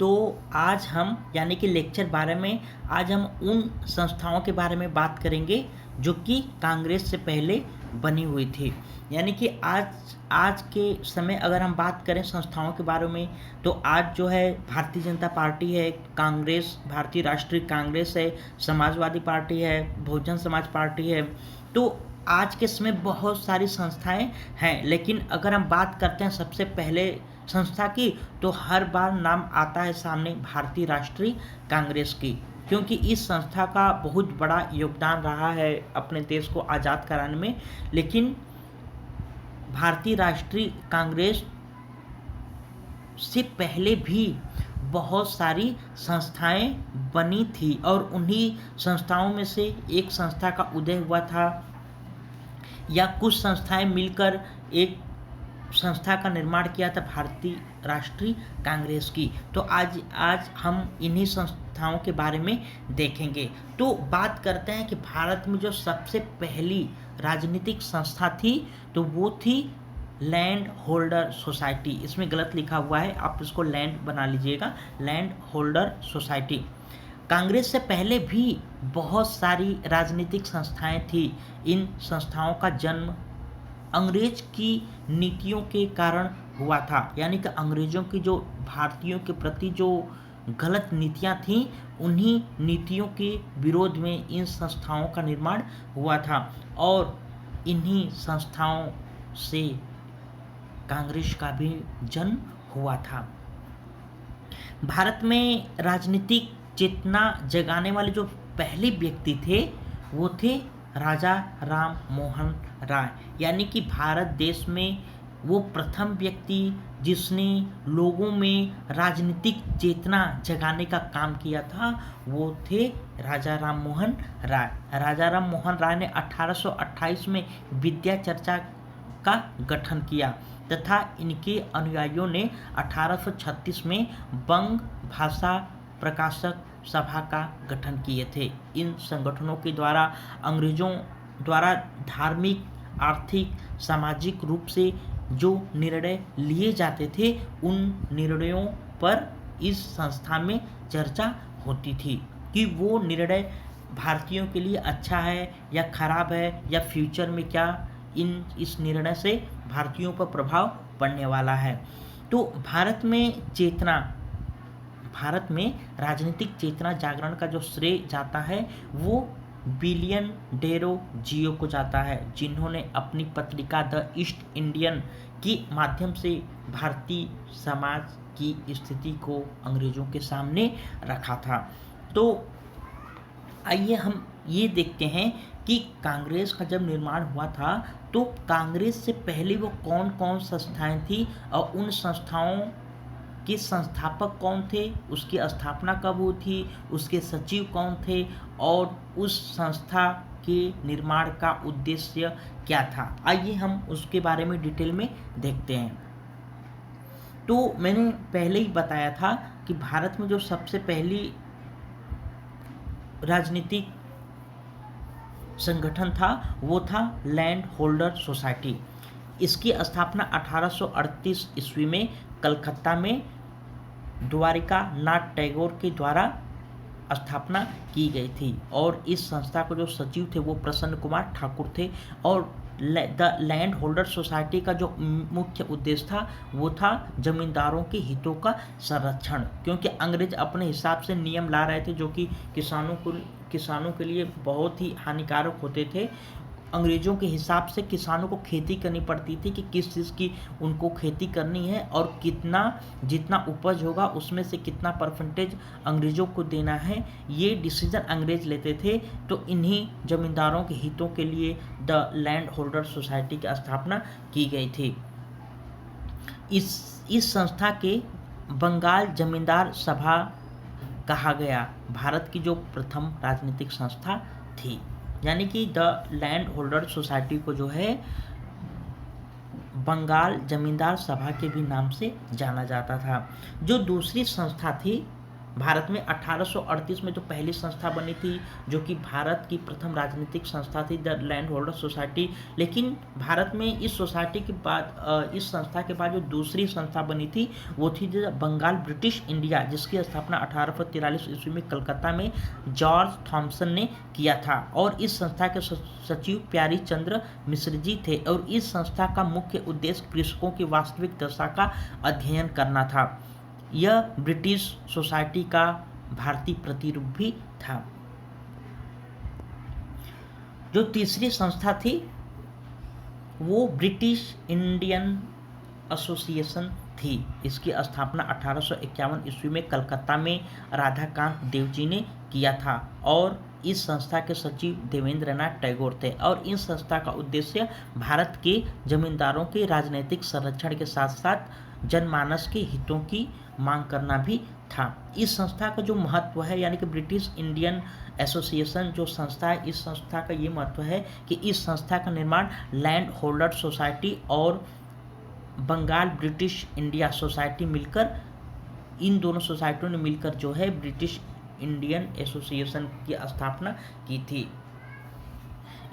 तो आज हम यानी कि लेक्चर 12 में आज हम उन संस्थाओं के बारे में बात करेंगे जो कि कांग्रेस से पहले बनी हुई थी। यानी कि आज आज के समय अगर हम बात करें संस्थाओं के बारे में, तो आज जो है भारतीय जनता पार्टी है, कांग्रेस, भारतीय राष्ट्रीय कांग्रेस है, समाजवादी पार्टी है, बहुजन समाज पार्टी है। तो आज के समय बहुत सारी संस्थाएं हैं, लेकिन अगर हम बात करते हैं सबसे पहले संस्था की, तो हर बार नाम आता है सामने भारतीय राष्ट्रीय कांग्रेस की, क्योंकि इस संस्था का बहुत बड़ा योगदान रहा है अपने देश को आज़ाद कराने में। लेकिन भारतीय राष्ट्रीय कांग्रेस से पहले भी बहुत सारी संस्थाएं बनी थी और उन्हीं संस्थाओं में से एक संस्था का उदय हुआ था, या कुछ संस्थाएं मिलकर एक संस्था का निर्माण किया था भारतीय राष्ट्रीय कांग्रेस की। तो आज हम इन्हीं संस्थाओं के बारे में देखेंगे। तो बात करते हैं कि भारत में जो सबसे पहली राजनीतिक संस्था थी, तो वो थी लैंड होल्डर सोसाइटी। इसमें गलत लिखा हुआ है, आप इसको लैंड बना लीजिएगा, लैंड होल्डर सोसाइटी। कांग्रेस से पहले भी बहुत सारी राजनीतिक संस्थाएं थी। इन संस्थाओं का जन्म अंग्रेज की नीतियों के कारण हुआ था, यानी कि अंग्रेजों की जो भारतीयों के प्रति जो गलत नीतियां थीं, उन्हीं नीतियों के विरोध में इन संस्थाओं का निर्माण हुआ था और इन्हीं संस्थाओं से कांग्रेस का भी जन्म हुआ था। भारत में राजनीतिक चेतना जगाने वाले जो पहले व्यक्ति थे, वो थे राजा राम मोहन राय। यानी कि भारत देश में वो प्रथम व्यक्ति जिसने लोगों में राजनीतिक चेतना जगाने का काम किया था, वो थे राजा राम मोहन राय। राजा राम मोहन राय ने 1828 में विद्या चर्चा का गठन किया तथा इनके अनुयायियों ने 1836 में बंग भाषा प्रकाशक सभा का गठन किए थे। इन संगठनों के द्वारा अंग्रेजों द्वारा धार्मिक, आर्थिक, सामाजिक रूप से जो निर्णय लिए जाते थे, उन निर्णयों पर इस संस्था में चर्चा होती थी कि वो निर्णय भारतीयों के लिए अच्छा है या खराब है, या फ्यूचर में क्या इस निर्णय से भारतीयों पर प्रभाव पड़ने वाला है। तो भारत में राजनीतिक चेतना जागरण का जो श्रेय जाता है, वो विलियम डेरो जियो को जाता है, जिन्होंने अपनी पत्रिका द ईस्ट इंडियन के माध्यम से भारतीय समाज की स्थिति को अंग्रेजों के सामने रखा था। तो आइए हम ये देखते हैं कि कांग्रेस का जब निर्माण हुआ था, तो कांग्रेस से पहले वो कौन कौन संस्थाएं थी और उन संस्थाओं के संस्थापक कौन थे, उसकी स्थापना कब हुई थी, उसके सचिव कौन थे और उस संस्था के निर्माण का उद्देश्य क्या था। आइए हम उसके बारे में डिटेल में देखते हैं। तो मैंने पहले ही बताया था कि भारत में जो सबसे पहली राजनीतिक संगठन था, वो था लैंड होल्डर सोसाइटी। इसकी स्थापना 1838 ईस्वी में कलकत्ता में द्वारिका नाथ टैगोर के द्वारा स्थापना की गई थी और इस संस्था को जो सचिव थे वो प्रसन्न कुमार ठाकुर थे। और द लैंड होल्डर सोसाइटी का जो मुख्य उद्देश्य था, वो था जमींदारों के हितों का संरक्षण, क्योंकि अंग्रेज अपने हिसाब से नियम ला रहे थे जो कि किसानों के लिए बहुत ही हानिकारक होते थे। अंग्रेज़ों के हिसाब से किसानों को खेती करनी पड़ती थी कि किस चीज़ की उनको खेती करनी है और जितना उपज होगा उसमें से कितना परसेंटेज अंग्रेज़ों को देना है, ये डिसीजन अंग्रेज लेते थे। तो इन्हीं जमींदारों के हितों के लिए द लैंड होल्डर सोसाइटी की स्थापना की गई थी। इस संस्था के बंगाल जमींदार सभा कहा गया भारत की जो प्रथम राजनीतिक संस्था थी। यानी कि द लैंड होल्डर सोसाइटी को जो है बंगाल जमींदार सभा के भी नाम से जाना जाता था। जो दूसरी संस्था थी भारत में 1838 में तो पहली संस्था बनी थी जो कि भारत की प्रथम राजनीतिक संस्था थी, द लैंड होल्डर सोसाइटी। लेकिन भारत में इस सोसाइटी के बाद इस संस्था के बाद जो दूसरी संस्था बनी थी वो थी बंगाल ब्रिटिश इंडिया, जिसकी स्थापना 1843 ईस्वी में कलकत्ता में जॉर्ज थॉमसन ने किया था। और इस संस्था के सचिव प्यारी चंद्र मिश्र जी थे। और इस संस्था का मुख्य उद्देश्य कृषकों की वास्तविक दशा का अध्ययन करना था। यह ब्रिटिश सोसाइटी का भारतीय प्रतिरूप भी था। जो तीसरी संस्था थी वो ब्रिटिश इंडियन एसोसिएशन थी। इसकी स्थापना 1851 ईस्वी में कलकत्ता में राधाकांत देव जी ने किया था। और इस संस्था के सचिव देवेंद्रनाथ टैगोर थे। और इस संस्था का उद्देश्य भारत के जमींदारों के राजनीतिक संरक्षण के साथ साथ जनमानस के हितों की मांग करना भी था। इस संस्था का जो महत्व है, यानी कि ब्रिटिश इंडियन एसोसिएशन जो संस्था है, इस संस्था का ये महत्व है कि इस संस्था का निर्माण लैंड होल्डर सोसाइटी और बंगाल ब्रिटिश इंडिया सोसाइटी मिलकर, इन दोनों सोसाइटियों ने मिलकर जो है ब्रिटिश इंडियन एसोसिएशन की स्थापना की थी।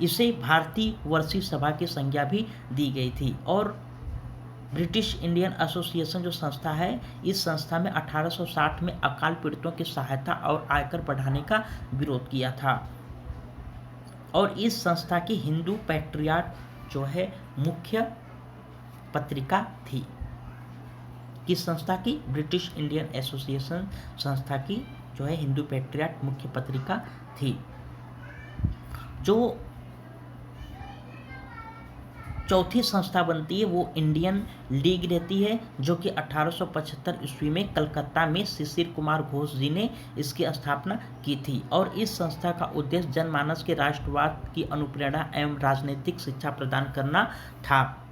इसे भारतीय वर्षीय सभा की संज्ञा भी दी गई थी। और ब्रिटिश इंडियन एसोसिएशन जो संस्था है, इस संस्था में 1860 में अकाल पीड़ितों की सहायता और आयकर बढ़ाने का विरोध किया था। और इस संस्था की हिंदू पैट्रियट जो है मुख्य पत्रिका थी। किस संस्था की? ब्रिटिश इंडियन एसोसिएशन संस्था की जो है हिंदू पैट्रियट मुख्य पत्रिका थी। जो चौथी संस्था बनती है वो इंडियन लीग रहती है, जो कि 1875 ईस्वी में कलकत्ता में शिशिर कुमार घोष जी ने इसकी स्थापना की थी। और इस संस्था का उद्देश्य जनमानस के राष्ट्रवाद की अनुप्रेरणा एवं राजनीतिक शिक्षा प्रदान करना था।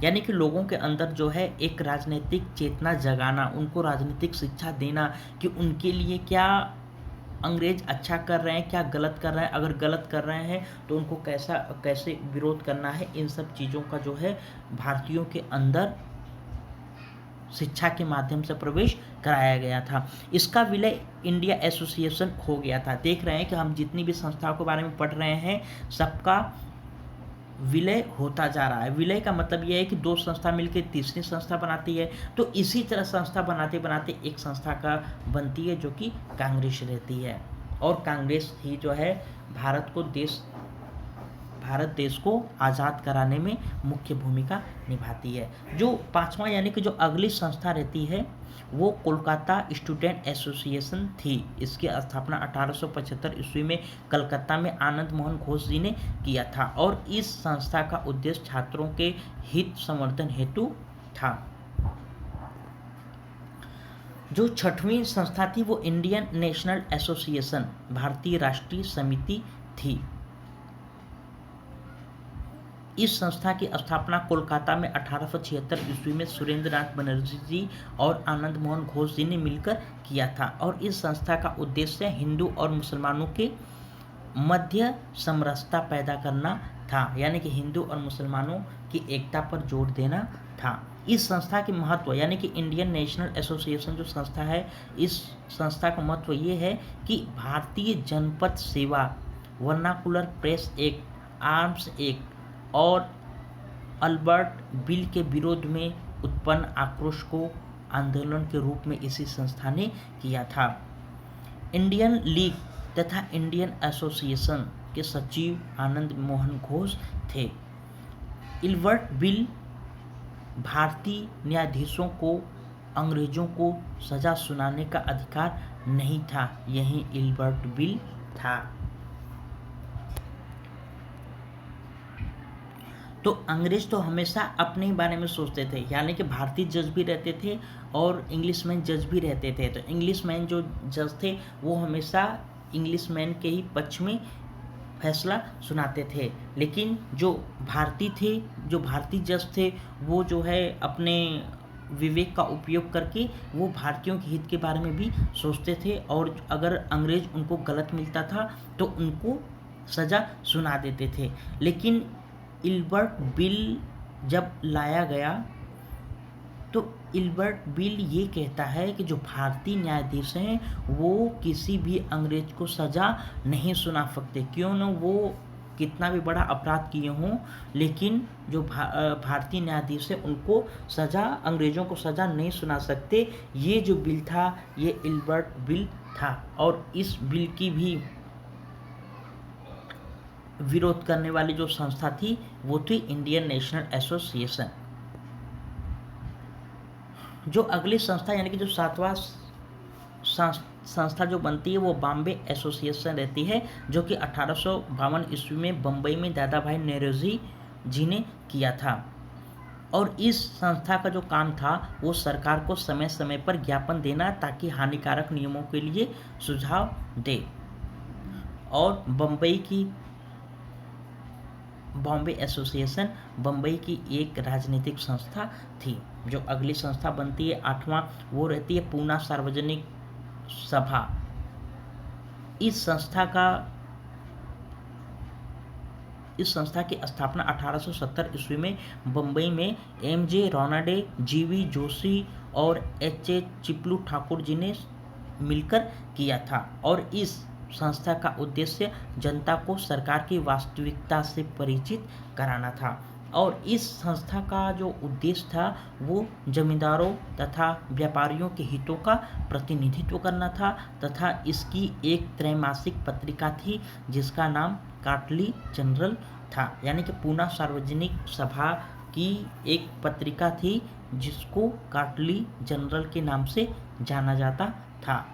यानी कि लोगों के अंदर जो है एक राजनीतिक चेतना जगाना, उनको राजनीतिक शिक्षा देना कि उनके लिए क्या अंग्रेज अच्छा कर रहे हैं, क्या गलत कर रहे हैं, अगर गलत कर रहे हैं तो उनको कैसे विरोध करना है। इन सब चीज़ों का जो है भारतीयों के अंदर शिक्षा के माध्यम से प्रवेश कराया गया था। इसका विलय इंडिया एसोसिएशन हो गया था। देख रहे हैं कि हम जितनी भी संस्थाओं के बारे में पढ़ रहे हैं सबका विलय होता जा रहा है। विलय का मतलब यह है कि दो संस्था मिलकर तीसरी संस्था बनाती है। तो इसी तरह संस्था बनाते बनाते एक संस्था का बनती है जो कि कांग्रेस रहती है। और कांग्रेस ही जो है भारत देश को आज़ाद कराने में मुख्य भूमिका निभाती है। जो पांचवा यानी कि जो अगली संस्था रहती है वो कोलकाता स्टूडेंट एसोसिएशन थी। इसकी स्थापना 1875 ईस्वी में कलकत्ता में आनंद मोहन घोष जी ने किया था। और इस संस्था का उद्देश्य छात्रों के हित संवर्धन हेतु था। जो छठवीं संस्था थी वो इंडियन नेशनल एसोसिएशन भारतीय राष्ट्रीय समिति थी। इस संस्था की स्थापना कोलकाता में 1876 ईस्वी में सुरेंद्रनाथ बनर्जी जी और आनंद मोहन घोष जी ने मिलकर किया था। और इस संस्था का उद्देश्य हिंदू और मुसलमानों के मध्य समरसता पैदा करना था, यानी कि हिंदू और मुसलमानों की एकता पर जोर देना था। इस संस्था के महत्व यानी कि इंडियन नेशनल एसोसिएशन जो संस्था है, इस संस्था का महत्व ये है कि भारतीय जनपद सेवा, vernacular press act, arms act और अल्बर्ट बिल के विरोध में उत्पन्न आक्रोश को आंदोलन के रूप में इसी संस्था ने किया था। इंडियन लीग तथा इंडियन एसोसिएशन के सचिव आनंद मोहन घोष थे। अल्बर्ट बिल भारतीय न्यायाधीशों को अंग्रेजों को सजा सुनाने का अधिकार नहीं था, यही अल्बर्ट बिल था। तो अंग्रेज तो हमेशा अपने ही बारे में सोचते थे, यानी कि भारतीय जज भी रहते थे और इंग्लिशमैन जज भी रहते थे। तो इंग्लिशमैन जो जज थे वो हमेशा इंग्लिशमैन के ही पक्ष में फैसला सुनाते थे। लेकिन जो भारतीय जज थे वो जो है अपने विवेक का उपयोग करके वो भारतीयों के हित के बारे में भी सोचते थे। और अगर अंग्रेज उनको गलत मिलता था तो उनको सज़ा सुना देते थे। लेकिन अल्बर्ट बिल जब लाया गया तो इल्बर्ट बिल ये कहता है कि जो भारतीय न्यायाधीश हैं वो किसी भी अंग्रेज को सज़ा नहीं सुना सकते, क्यों न वो कितना भी बड़ा अपराध किए हों, लेकिन जो भारतीय न्यायाधीश है उनको सज़ा, अंग्रेज़ों को सज़ा नहीं सुना सकते। ये जो बिल था ये इल्बर्ट बिल था, और इस बिल की भी विरोध करने वाली जो संस्था थी वो थी इंडियन नेशनल एसोसिएशन। जो अगली संस्था यानी कि जो सातवां संस्था जो बनती है वो बॉम्बे एसोसिएशन रहती है, जो कि 1852 ईस्वी में बम्बई में दादा भाई नौरोजी जी ने किया था। और इस संस्था का जो काम था वो सरकार को समय समय पर ज्ञापन देना ताकि हानिकारक नियमों के लिए सुझाव दे। और बॉम्बे एसोसिएशन बम्बई की एक राजनीतिक संस्था थी। जो अगली संस्था बनती है 8वां, वो रहती है पूना सार्वजनिक सभा। इस संस्था की स्थापना 1870 ईस्वी में बम्बई में एम.जे. रोनाडे, जी.वी. जोशी और एच.ए. चिपलू ठाकुर जी ने मिलकर किया था। और इस संस्था का उद्देश्य जनता को सरकार की वास्तविकता से परिचित कराना था। और इस संस्था का जो उद्देश्य था वो जमींदारों तथा व्यापारियों के हितों का प्रतिनिधित्व करना था, तथा इसकी एक त्रैमासिक पत्रिका थी जिसका नाम कार्टली जनरल था। यानी कि पूना सार्वजनिक सभा की एक पत्रिका थी जिसको कार्टली जनरल के नाम से जाना जाता था।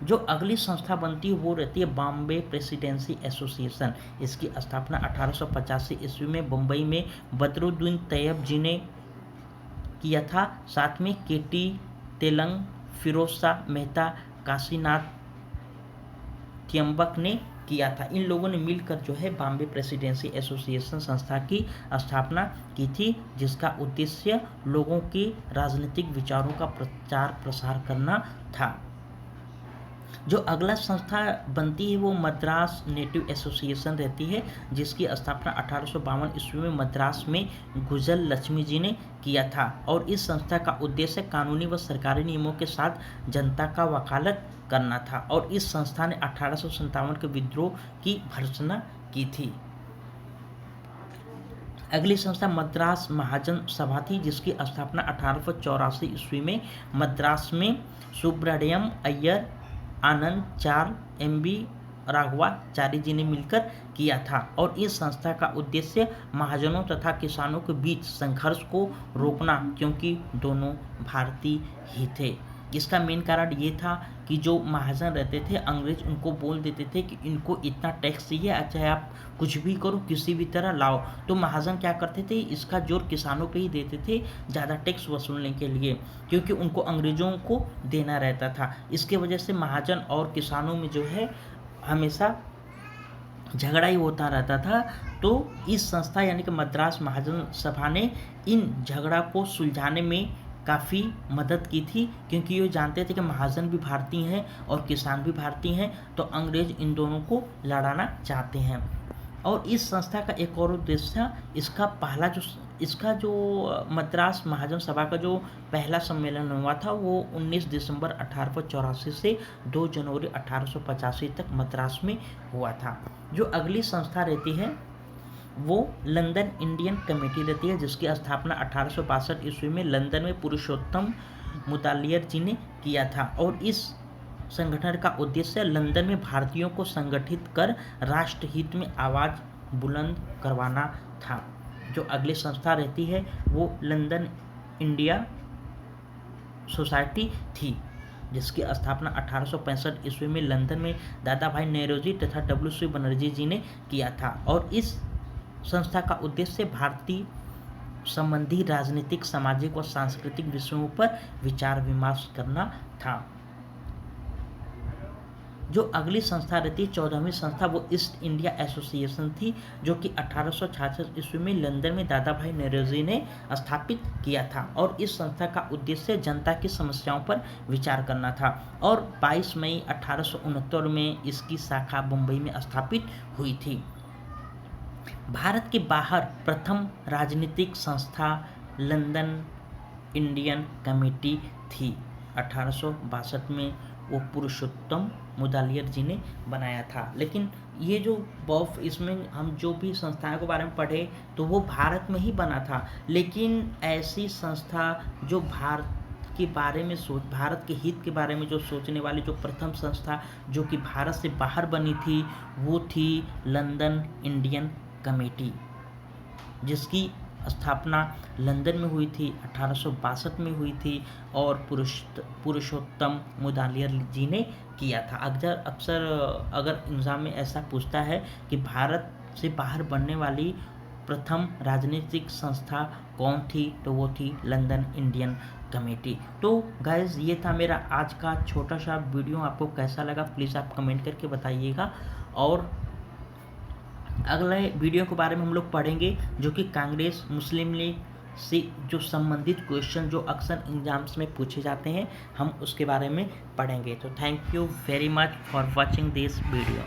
जो अगली संस्था बनती है वो रहती है बॉम्बे प्रेसिडेंसी एसोसिएशन। इसकी स्थापना 1885 ईस्वी में बम्बई में बदरुद्दीन तैयब जी ने किया था। साथ में के.टी. तेलंग, फिरोज शाह मेहता, काशीनाथ त्यंबक ने किया था। इन लोगों ने मिलकर जो है बॉम्बे प्रेसिडेंसी एसोसिएशन संस्था की स्थापना की थी, जिसका उद्देश्य लोगों के राजनीतिक विचारों का प्रचार प्रसार करना था। जो अगला संस्था बनती है वो मद्रास नेटिव एसोसिएशन रहती है, जिसकी स्थापना 1852 ईस्वी में मद्रास में गुजर लक्ष्मी जी ने किया था। और इस संस्था का उद्देश्य कानूनी व सरकारी नियमों के साथ जनता का वकालत करना था। और इस संस्था ने 1857 के विद्रोह की भर्त्सना की थी। अगली संस्था मद्रास महाजन सभा थी, जिसकी स्थापना 1884 ईस्वी में मद्रास में सुब्रमण्यम अय्यर, आनंद चार, एम.बी. राघवाचारी जी ने मिलकर किया था। और इस संस्था का उद्देश्य महाजनों तथा किसानों के बीच संघर्ष को रोकना, क्योंकि दोनों भारतीय ही थे। इसका मेन कारण ये था कि जो महाजन रहते थे, अंग्रेज उनको बोल देते थे कि इनको इतना टैक्स चाहिए, चाहे आप कुछ भी करो, किसी भी तरह लाओ। तो महाजन क्या करते थे, इसका जोर किसानों पे ही देते थे ज़्यादा टैक्स वसूलने के लिए, क्योंकि उनको अंग्रेज़ों को देना रहता था। इसके वजह से महाजन और किसानों में जो है हमेशा झगड़ा ही होता रहता था। तो इस संस्था यानी कि मद्रास महाजन सभा ने इन झगड़ा को सुलझाने में काफ़ी मदद की थी, क्योंकि ये जानते थे कि महाजन भी भारतीय हैं और किसान भी भारतीय हैं, तो अंग्रेज इन दोनों को लड़ाना चाहते हैं। और इस संस्था का एक और उद्देश्य था, इसका जो मद्रास महाजन सभा का जो पहला सम्मेलन हुआ था वो 19 दिसंबर 1884 से 2 जनवरी 1885 तक मद्रास में हुआ था। जो अगली संस्था रहती है वो लंदन इंडियन कमेटी रहती है, जिसकी स्थापना 1862 ईस्वी में लंदन में पुरुषोत्तम मुतालियर जी ने किया था। और इस संगठन का उद्देश्य लंदन में भारतीयों को संगठित कर राष्ट्रहित में आवाज़ बुलंद करवाना था। जो अगली संस्था रहती है वो लंदन इंडिया सोसाइटी थी, जिसकी स्थापना 1865 ईस्वी में लंदन में दादा भाई नौरोजी तथा W.C. बनर्जी जी ने किया था। और इस संस्था का उद्देश्य भारतीय संबंधी राजनीतिक, सामाजिक व सांस्कृतिक विषयों पर विचार विमर्श करना था। जो अगली संस्था रहती है 14वीं संस्था, वो ईस्ट इंडिया एसोसिएशन थी, जो कि 1866 ईस्वी में लंदन में दादा भाई नौरोजी ने स्थापित किया था। और इस संस्था का उद्देश्य जनता की समस्याओं पर विचार करना था। और 22 मई 1869 में इसकी शाखा मुंबई में स्थापित हुई थी। भारत के बाहर प्रथम राजनीतिक संस्था लंदन इंडियन कमेटी थी। 1862 में वो पुरुषोत्तम मुदालियर जी ने बनाया था। लेकिन ये जो बॉफ इसमें हम जो भी संस्थाओं के बारे में पढ़े तो वो भारत में ही बना था। लेकिन ऐसी संस्था जो भारत के बारे में भारत के हित के बारे में जो सोचने वाली जो प्रथम संस्था जो कि भारत से बाहर बनी थी वो थी लंदन इंडियन कमेटी, जिसकी स्थापना लंदन में हुई थी, 1862 में हुई थी और पुरुषोत्तम मुदालियर जी ने किया था। अक्सर अगर एग्जाम में ऐसा पूछता है कि भारत से बाहर बनने वाली प्रथम राजनीतिक संस्था कौन थी तो वो थी लंदन इंडियन कमेटी। तो गाइस ये था मेरा आज का छोटा सा वीडियो। आपको कैसा लगा प्लीज़ आप कमेंट करके बताइएगा। और अगले वीडियो के बारे में हम लोग पढ़ेंगे जो कि कांग्रेस मुस्लिम लीग से जो संबंधित क्वेश्चन जो अक्सर एग्जाम्स में पूछे जाते हैं हम उसके बारे में पढ़ेंगे। तो thank you very much for watching this video.